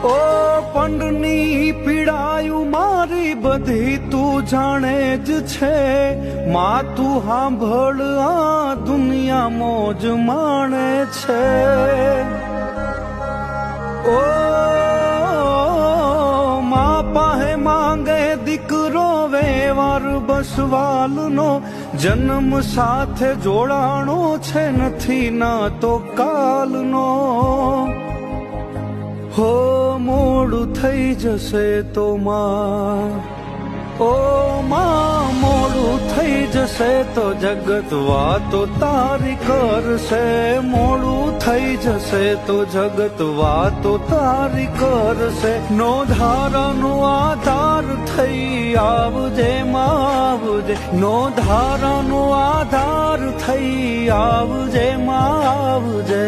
ઓ પંડની પીડાયું મારી બધી તું જાણે જ છે માં તું સાંભળ આ દુનિયા મોજ માણે છે ઓ માં પાહે માંગે દીકરો વેવાર બસવાલનો જન્મ સાથે જોડાણો છે નથી ના તો કાલનો હો મોડું થઈ જશે તો માં ઓ માં મોડું થઈ જશે તો જગત વાતો તારી કરશે મોડું થઈ જશે તો જગત વાતો તારી કરશે નો ધારાનો આધાર થઈ આવજે માં આવજે નો ધારાનો આધાર થઈ આવજે માં આવજે